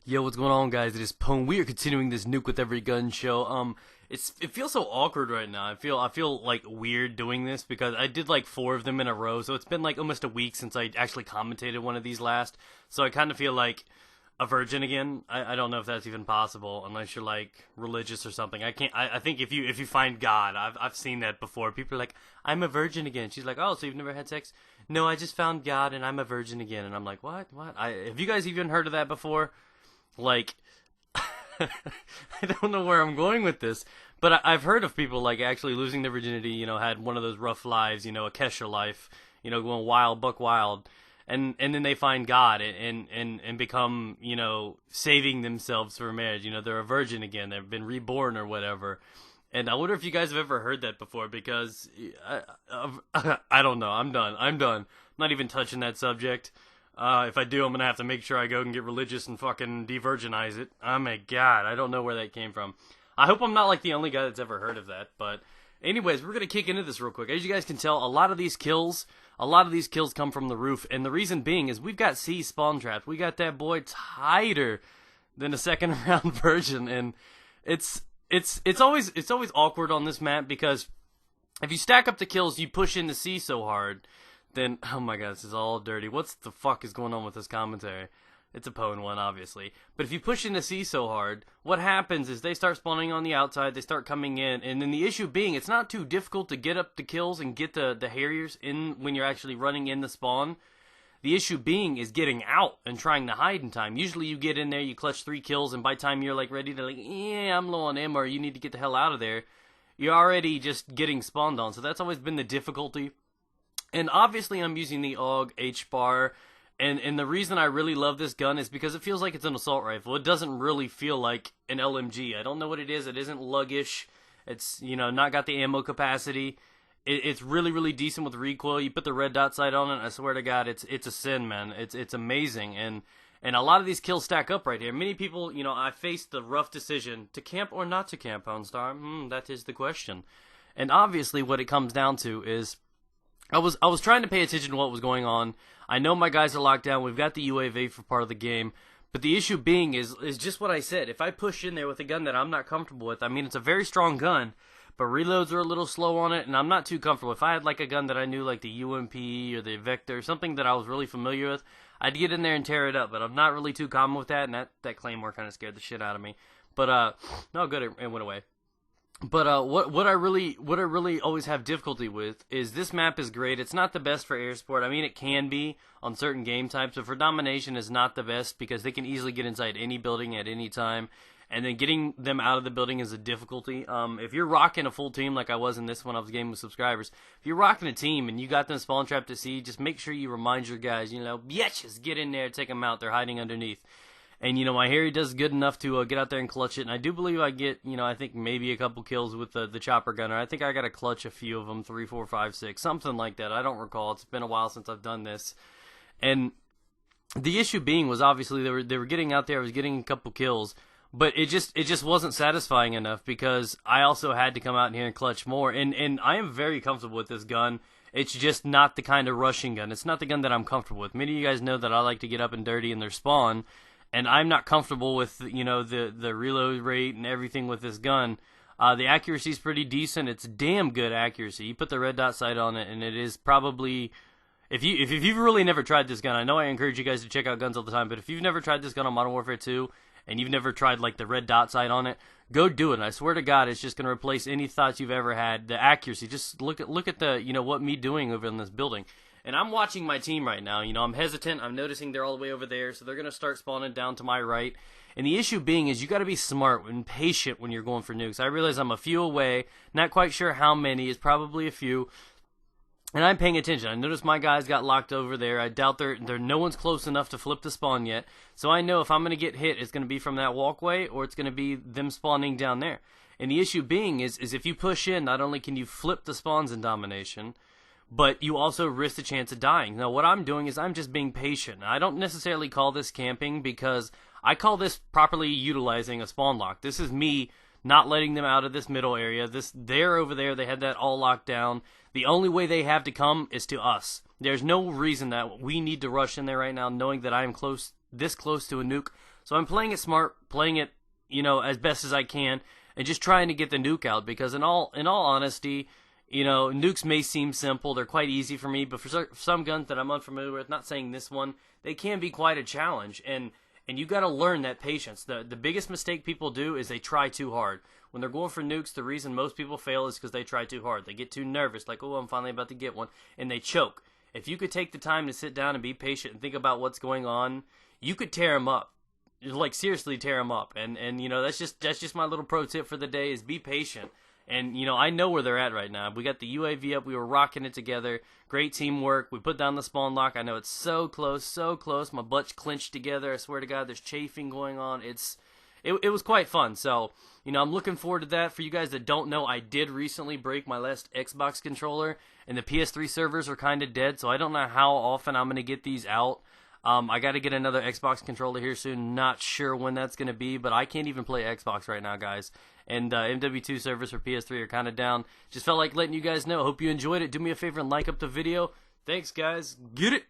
Yo, what's going on, guys? It is Pone. We are continuing this Nuke with Every Gun show. It feels so awkward right now. I feel like weird doing this because I did like 4 of them in a row, so it's been like almost a week since I actually commentated one of these last. So I kind of feel like a virgin again. I don't know if that's even possible unless you're like religious or something. I think if you find God, I've seen that before. People are like, I'm a virgin again. She's like, oh, so you've never had sex? No, I just found God and I'm a virgin again. And I'm like, what? Have you guys even heard of that before? Like, I don't know where I'm going with this, but I've heard of people like actually losing their virginity, had one of those rough lives, a Kesha life, going wild, buck wild, and then they find God and become, saving themselves for marriage. They're a virgin again, they've been reborn or whatever. And I wonder if you guys have ever heard that before, because I don't know. I'm done. I'm not even touching that subject. If I do, I'm gonna have to make sure I go and get religious and fucking de-virginize it. Oh my god, I don't know where that came from. I hope I'm not like the only guy that's ever heard of that, but anyways, we're gonna kick into this real quick. As you guys can tell, a lot of these kills come from the roof, and the reason being is we've got C spawn trapped. We got that boy tighter than a second round version, and it's always awkward on this map because if you stack up the kills, you push into C so hard, then, oh my god, this is all dirty. What the fuck is going on with this commentary? It's a Pwn one, obviously. But if you push into C so hard, what happens is they start spawning on the outside, they start coming in, and then the issue being, it's not too difficult to get up the kills and get the Harriers in when you're actually running in the spawn. The issue being is getting out and trying to hide in time. Usually you get in there, you clutch 3 kills, and by the time you're like ready to yeah, I'm low on ammo, or you need to get the hell out of there, you're already just getting spawned on. So that's always been the difficulty. And obviously I'm using the Aug Hbar, and the reason I really love this gun is because it feels like it's an assault rifle. It doesn't really feel like an LMG. I don't know what it is. It isn't luggish. It's, not got the ammo capacity. It's really, really decent with recoil. You put the red dot sight on it, I swear to God, it's a sin, man. It's amazing, and a lot of these kills stack up right here. Many people, I faced the rough decision to camp or not to camp, Pwnstar. That is the question. And obviously what it comes down to is I was trying to pay attention to what was going on. I know my guys are locked down. We've got the UAV for part of the game. But the issue being is just what I said. If I push in there with a gun that I'm not comfortable with, I mean, it's a very strong gun, but reloads are a little slow on it, and I'm not too comfortable. If I had like a gun that I knew, like the UMP or the Vector, something that I was really familiar with, I'd get in there and tear it up. But I'm not really too common with that, and that Claymore kind of scared the shit out of me. But no good, it went away. But what I really always have difficulty with is this map is great. It's not the best for air support. I mean, it can be on certain game types, but for domination is not the best because they can easily get inside any building at any time, and then getting them out of the building is a difficulty. If you're rocking a full team like I was in this one, I was gaming with subscribers. If you're rocking a team and you got them spawn trapped to C, just make sure you remind your guys, bitches, get in there, take them out. They're hiding underneath. And, my Harry does good enough to get out there and clutch it. And I do believe I get, I think maybe a couple kills with the chopper gunner. I think I got to clutch a few of them, 3, 4, 5, 6, something like that. I don't recall. It's been a while since I've done this. And the issue being was obviously they were getting out there. I was getting a couple kills. But it just wasn't satisfying enough because I also had to come out in here and clutch more. And I am very comfortable with this gun. It's just not the kind of rushing gun. It's not the gun that I'm comfortable with. Many of you guys know that I like to get up and dirty in their spawn. And I'm not comfortable with, the reload rate and everything with this gun. The accuracy is pretty decent. It's damn good accuracy. You put the red dot sight on it, and it is probably... If you've really never tried this gun, I know I encourage you guys to check out guns all the time, but if you've never tried this gun on Modern Warfare 2, and you've never tried, like, the red dot sight on it, go do it. And I swear to God, it's just going to replace any thoughts you've ever had. The accuracy, just look at the, what me doing over in this building. And I'm watching my team right now. I'm hesitant. I'm noticing they're all the way over there, so they're going to start spawning down to my right. And the issue being is you got to be smart and patient when you're going for nukes. I realize I'm a few away. Not quite sure how many. It's probably a few. And I'm paying attention. I noticed my guys got locked over there. I doubt no one's close enough to flip the spawn yet. So I know if I'm going to get hit, it's going to be from that walkway or it's going to be them spawning down there. And the issue being is if you push in, not only can you flip the spawns in domination, but you also risk the chance of dying. Now, what I'm doing is I'm just being patient. I don't necessarily call this camping because I call this properly utilizing a spawn lock. This is me not letting them out of this middle area. They're over there. They had that all locked down. The only way they have to come is to us. There's no reason that we need to rush in there right now knowing that I am this close to a nuke. So I'm playing it smart, playing it, you know, as best as I can, and just trying to get the nuke out, because in all honesty, you know, nukes may seem simple, they're quite easy for me, but for some guns that I'm unfamiliar with, not saying this one, they can be quite a challenge, and you got to learn that patience. The biggest mistake people do is they try too hard. When they're going for nukes, the reason most people fail is because they try too hard. They get too nervous, like, oh, I'm finally about to get one, and they choke. If you could take the time to sit down and be patient and think about what's going on, you could tear them up. Like, seriously tear them up. And you know, that's just my little pro tip for the day, is be patient. And, you know, I know where they're at right now. We got the UAV up. We were rocking it together. Great teamwork. We put down the spawn lock. I know it's so close, so close. My butt's clenched together. I swear to God, there's chafing going on. It was quite fun. So, you know, I'm looking forward to that. For you guys that don't know, I did recently break my last Xbox controller, and the PS3 servers are kind of dead, so I don't know how often I'm going to get these out. I got to get another Xbox controller here soon. Not sure when that's going to be, but I can't even play Xbox right now, guys. And MW2 servers for PS3 are kind of down. Just felt like letting you guys know. Hope you enjoyed it. Do me a favor and like up the video. Thanks, guys. Get it!